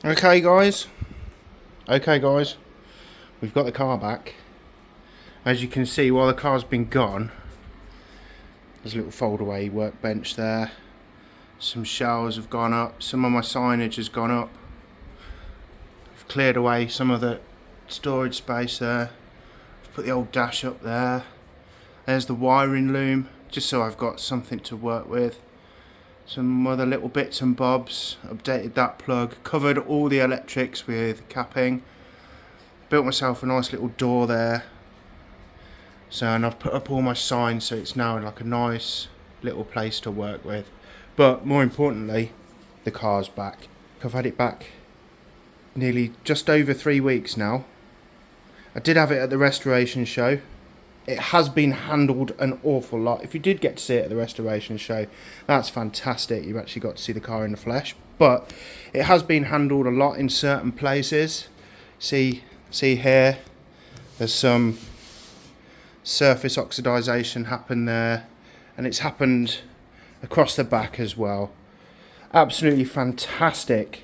Okay guys, we've got the car back. As you can see, while the car's been gone, there's a little fold away workbench there. Some shelves have gone up, some of my signage has gone up. I've cleared away some of the storage space there. I've put the old dash up there. There's the wiring loom, just so I've got something to work with. Some other little bits and bobs, updated that plug, covered all the electrics with capping. Built myself a nice little door there. So, and I've put up all my signs, so it's now like a nice little place to work with. But more importantly, the car's back. I've had it back nearly just over 3 weeks now. I did have it at the restoration show. It has been handled an awful lot. If you did get to see it at the restoration show, that's fantastic. You've actually got to see the car in the flesh. But it has been handled a lot in certain places. See here, there's some surface oxidization happened there, and it's happened across the back as well. Absolutely fantastic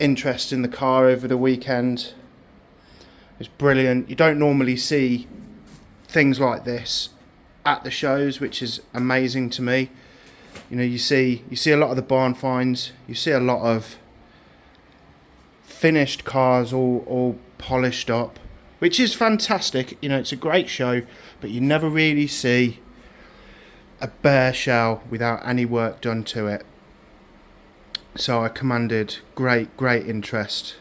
interest in the car over the weekend. It's brilliant. You don't normally see things like this at the shows, which is amazing to me. You know, you see a lot of the barn finds, you see a lot of finished cars all polished up, which is fantastic. You know, it's a great show, but you never really see a bare shell without any work done to it. So I commanded great interest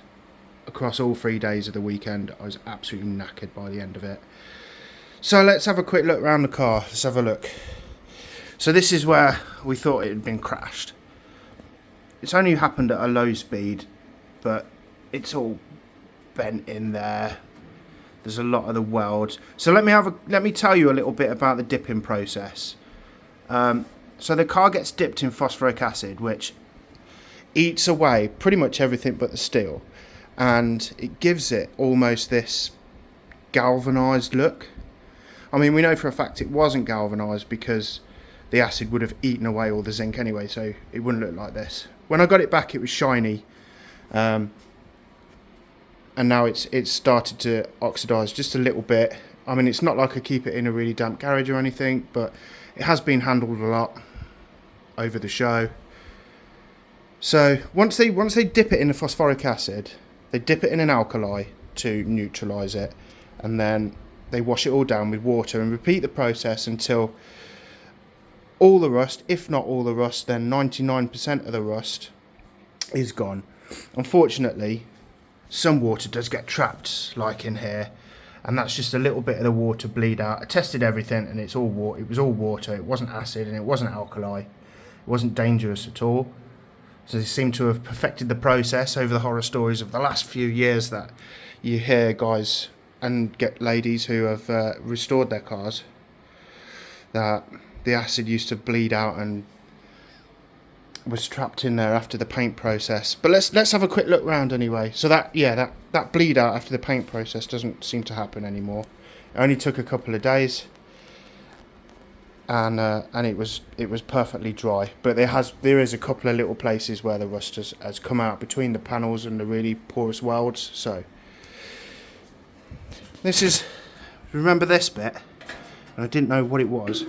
across all 3 days of the weekend. I was absolutely knackered by the end of it. So let's have a quick look around the car. Let's have a look. So this is where we thought it had been crashed. It's only happened at a low speed, but it's all bent in there. There's a lot of the welds. So let me tell you a little bit about the dipping process. So the car gets dipped in phosphoric acid, which eats away pretty much everything but the steel, and it gives it almost this galvanized look. I mean, we know for a fact it wasn't galvanized because the acid would have eaten away all the zinc anyway, so it wouldn't look like this. When I got it back, it was shiny, and now it's started to oxidize just a little bit. I mean, it's not like I keep it in a really damp garage or anything, but it has been handled a lot over the show. So once they dip it in the phosphoric acid, they dip it in an alkali to neutralize it, and then they wash it all down with water and repeat the process until all the rust, if not all the rust, then 99% of the rust is gone. Unfortunately, some water does get trapped, like in here, and that's just a little bit of the water bleed out. I tested everything, and it's all water. It was all water. It wasn't acid, and it wasn't alkali. It wasn't dangerous at all. So they seem to have perfected the process over the horror stories of the last few years that you hear guys and get ladies who have restored their cars, that the acid used to bleed out and was trapped in there after the paint process. But let's have a quick look round anyway. So that bleed out after the paint process doesn't seem to happen anymore. It only took a couple of days, and it was perfectly dry. But there is a couple of little places where the rust has come out between the panels and the really porous welds. So remember this bit, and I didn't know what it was.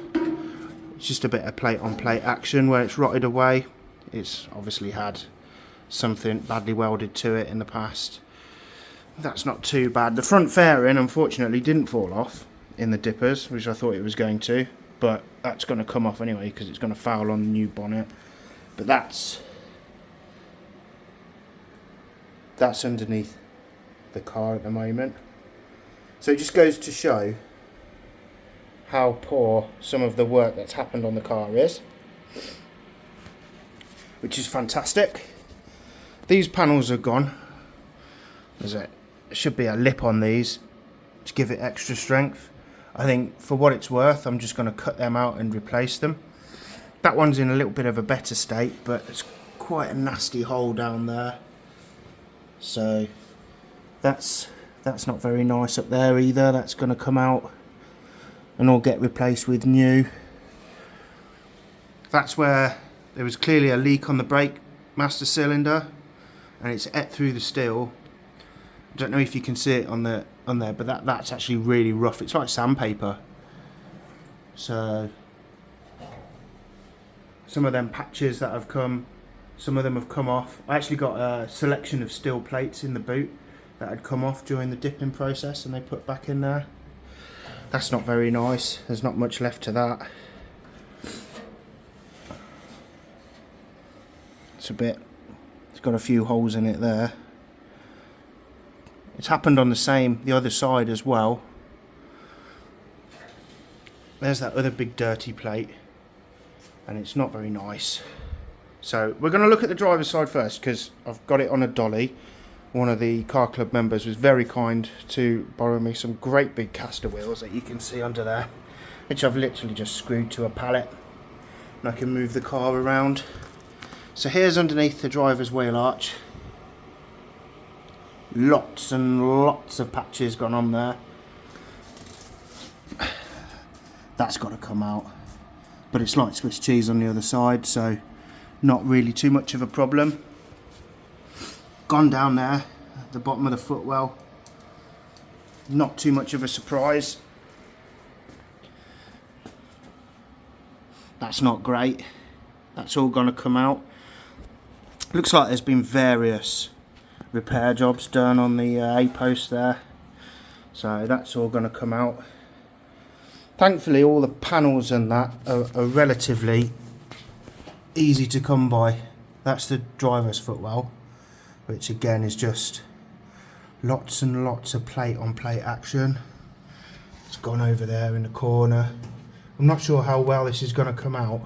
It's just a bit of plate on plate action where it's rotted away. It's obviously had something badly welded to it in the past. That's not too bad. The front fairing unfortunately didn't fall off in the dippers, which I thought it was going to, but that's going to come off anyway because it's going to foul on the new bonnet. But that's underneath the car at the moment. So it just goes to show how poor some of the work that's happened on the car is, which is fantastic. These panels are gone. There should be a lip on these to give it extra strength. I think for what it's worth, I'm just going to cut them out and replace them. That one's in a little bit of a better state, but it's quite a nasty hole down there. So that's not very nice up there either. That's going to come out and all get replaced with new. That's where there was clearly a leak on the brake master cylinder. and it's et through the steel. I don't know if you can see it on there, but that's actually really rough. It's like sandpaper. So some of them patches that have come, some of them have come off. I actually got a selection of steel plates in the boot that had come off during the dipping process, and they put back in there. That's not very nice. There's not much left to that. It's got a few holes in it there. It's happened on the other side as well. There's that other big dirty plate, and it's not very nice. So we're going to look at the driver's side first, because I've got it on a dolly. One of the car club members was very kind to borrow me some great big caster wheels that you can see under there, which I've literally just screwed to a pallet, and I can move the car around. So here's underneath the driver's wheel arch. Lots and lots of patches gone on there. That's got to come out, but it's like Swiss cheese on the other side, so not really too much of a problem. Gone down there at the bottom of the footwell, not too much of a surprise. That's not great. That's all going to come out. Looks like there's been various repair jobs done on the A-post there, so that's all going to come out. Thankfully all the panels and that are relatively easy to come by. That's the driver's footwell, which again is just lots and lots of plate on plate action. It's gone over there in the corner. I'm not sure how well this is going to come out,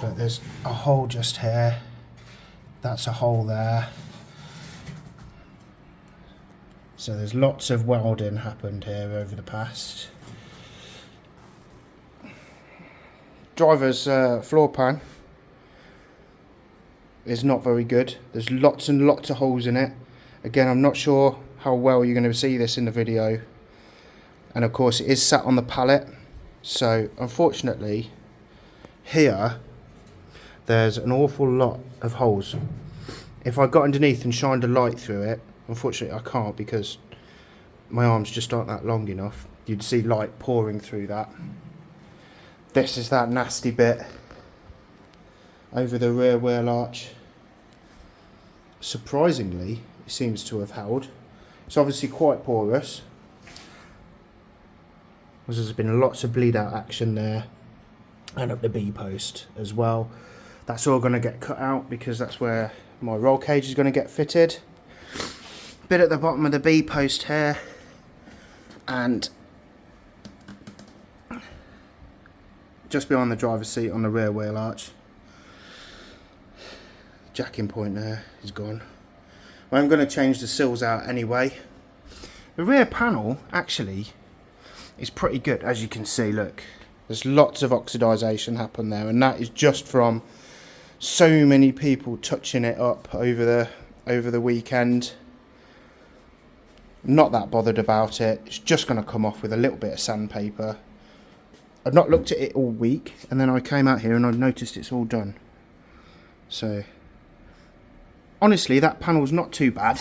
but there's a hole just here. That's a hole there. So there's lots of welding happened here over the past. Driver's floor pan is not very good. There's lots and lots of holes in it. Again, I'm not sure how well you're going to see this in the video. And of course it is sat on the pallet. So unfortunately here there's an awful lot of holes. If I got underneath and shined a light through it, unfortunately I can't because my arms just aren't that long enough. You'd see light pouring through that. This is that nasty bit over the rear wheel arch. Surprisingly, it seems to have held. It's obviously quite porous, because there's been lots of bleed out action there, and up the B post as well. That's all going to get cut out because that's where my roll cage is going to get fitted. Bit at the bottom of the B post here, and just behind the driver's seat on the rear wheel arch. Jacking point there is gone. I'm going to change the sills out anyway. The rear panel actually is pretty good, as you can see. Look, there's lots of oxidisation happened there, and that is just from so many people touching it up over the weekend. Not that bothered about it. It's just going to come off with a little bit of sandpaper. I've not looked at it all week, and then I came out here and I've noticed it's all done. So honestly, that panel's not too bad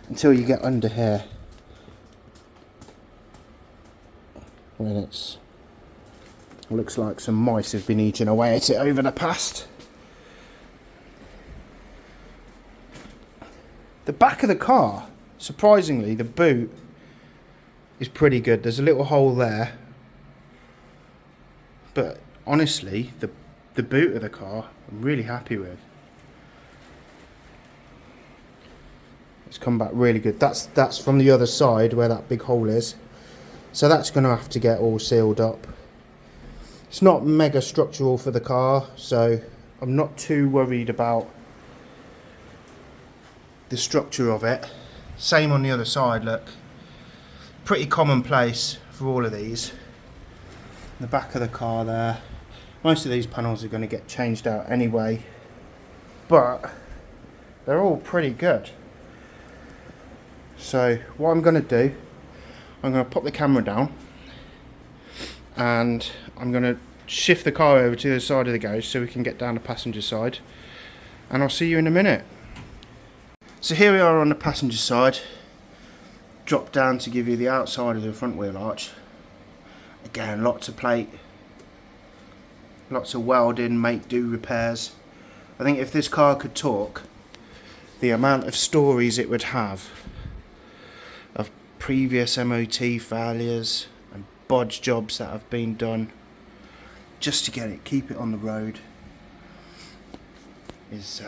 until you get under here, when it looks like some mice have been eating away at it over the past. The back of the car, surprisingly, the boot is pretty good. There's a little hole there, but honestly, the boot of the car I'm really happy with. It's come back really good. That's from the other side where that big hole is, so that's going to have to get all sealed up. It's not mega structural for the car, so I'm not too worried about the structure of it. Same on the other side, look. Pretty commonplace for all of these. The back of the car there. Most of these panels are going to get changed out anyway, but they're all pretty good. So what I'm going to do, I'm going to pop the camera down and I'm going to shift the car over to the side of the garage so we can get down the passenger side, and I'll see you in a minute. So here we are on the passenger side. Drop down to give you the outside of the front wheel arch. Again, lots of plate, lots of welding, make do repairs. I think if this car could talk, the amount of stories it would have of previous MOT failures and bodge jobs that have been done just to get it, keep it on the road is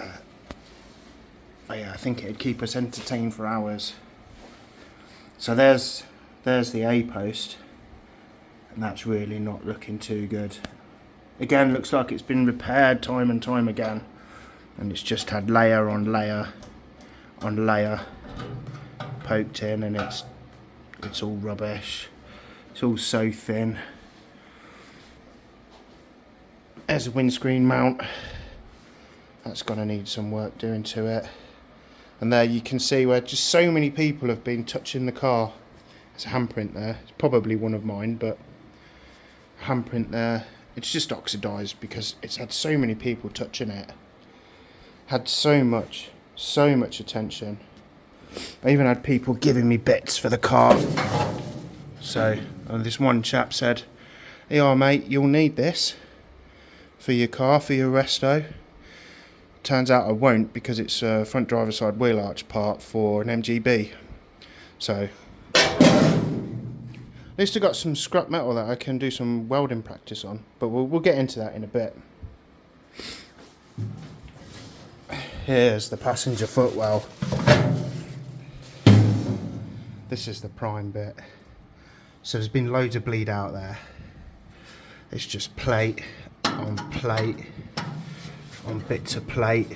yeah, I think it'd keep us entertained for hours. So there's the A post, and that's really not looking too good. Again, looks like it's been repaired time and time again, and it's just had layer on layer on layer poked in, and it's all rubbish. It's all so thin. There's a windscreen mount. That's gonna need some work doing to it. And there you can see where just so many people have been touching the car. There's a handprint there. It's probably one of mine, but a handprint there. It's just oxidised because it's had so many people touching it. Had so much attention. I even had people giving me bits for the car. So this one chap said, "Yeah, mate, you'll need this for your car, for your resto." Turns out I won't, because it's a front driver side wheel arch part for an MGB. So at least I got some scrap metal that I can do some welding practice on, but we'll get into that in a bit. Here's the passenger footwell. This is the prime bit. So there's been loads of bleed out there. It's just plate on plate on bits of plate.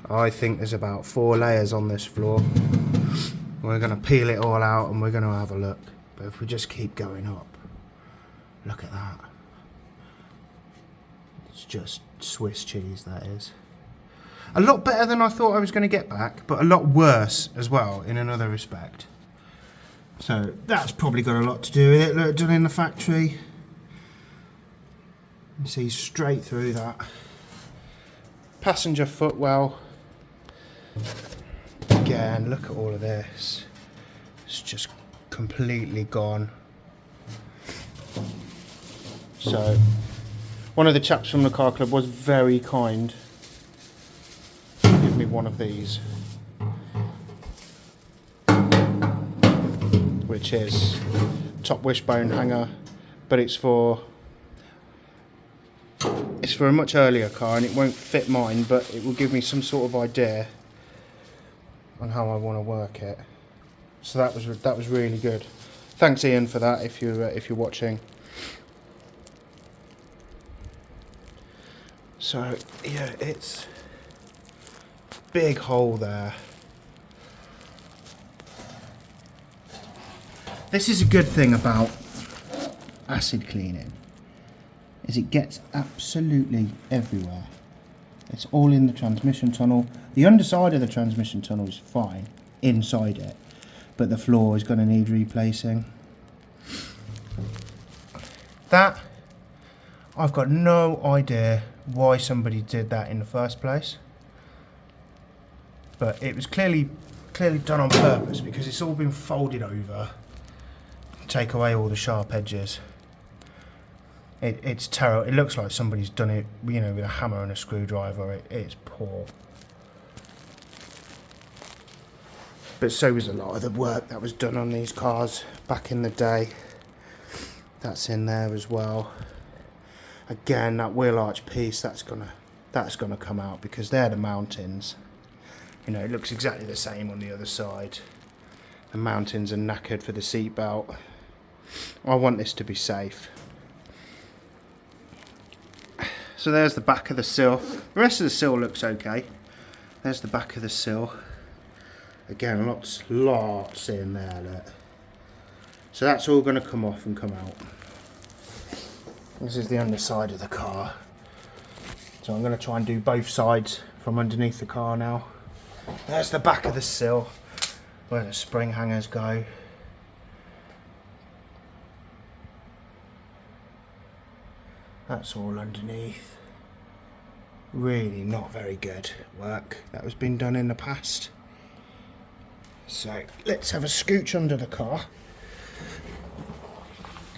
I think there's about 4 layers on this floor. We're going to peel it all out and we're going to have a look. But if we just keep going up, look at that. It's just Swiss cheese, that is. A lot better than I thought I was going to get back, but a lot worse as well in another respect. So that's probably got a lot to do with it. Look, done in the factory. You see straight through that. Passenger footwell. Again, look at all of this. It's just completely gone. So, one of the chaps from the car club was very kind to give me one of these, which is top wishbone hanger, but it's for a much earlier car and it won't fit mine, but it will give me some sort of idea on how I want to work it. So that was really good. Thanks, Ian, for that. If you're watching. So yeah, it's big hole there. This is a good thing about acid cleaning, is it gets absolutely everywhere. It's all in the transmission tunnel. The underside of the transmission tunnel is fine, inside it, but the floor is going to need replacing. That, I've got no idea why somebody did that in the first place, but it was clearly done on purpose, because it's all been folded over to take away all the sharp edges. It's terrible. It looks like somebody's done it, you know, with a hammer and a screwdriver. It's poor. But so was a lot of the work that was done on these cars back in the day. That's in there as well. Again, that wheel arch piece, that's gonna come out, because they're the mountings. You know, it looks exactly the same on the other side. The mountings are knackered for the seat belt. I want this to be safe. So there's the back of the sill. The rest of the sill looks okay. There's the back of the sill. Again, lots in there, look. So that's all going to come off and come out. This is the underside of the car. So I'm going to try and do both sides from underneath the car now. There's the back of the sill, where the spring hangers go. That's all underneath. Really not very good work that was been done in the past. So let's have a scooch under the car.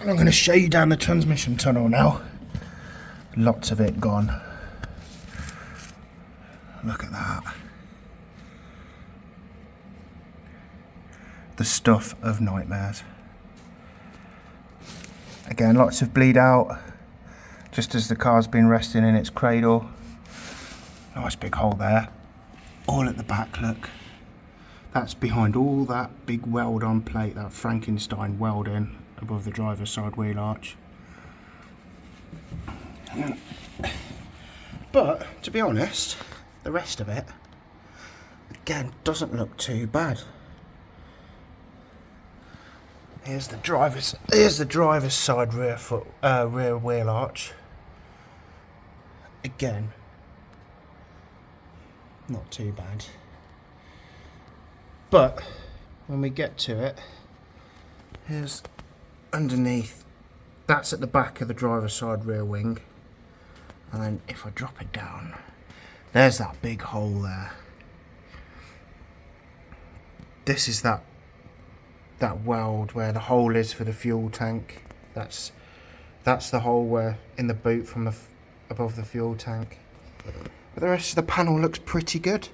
And I'm going to show you down the transmission tunnel now. Lots of it gone. Look at that. The stuff of nightmares. Again, lots of bleed out, just as the car's been resting in its cradle. Nice big hole there. All at the back, look. That's behind all that big weld on plate, that Frankenstein welding above the driver's side wheel arch. But, to be honest, the rest of it, again, doesn't look too bad. Here's the driver's side rear wheel arch. Again, not too bad. But when we get to it, here's underneath. That's at the back of the driver's side rear wing. And then if I drop it down, there's that big hole there. This is that weld where the hole is for the fuel tank. That's the hole where in the boot from above the fuel tank. But the rest of the panel looks pretty good.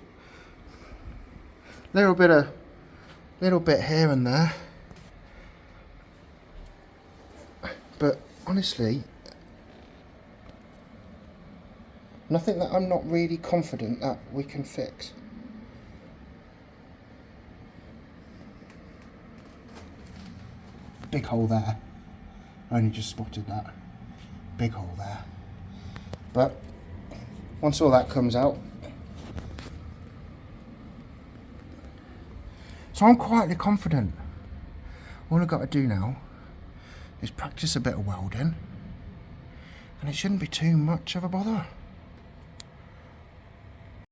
Little bit here and there. But honestly, nothing that I'm not really confident that we can fix. Big hole there. I only just spotted that. Big hole there. But once all that comes out, so I'm quietly confident. All I've got to do now is practice a bit of welding, and it shouldn't be too much of a bother.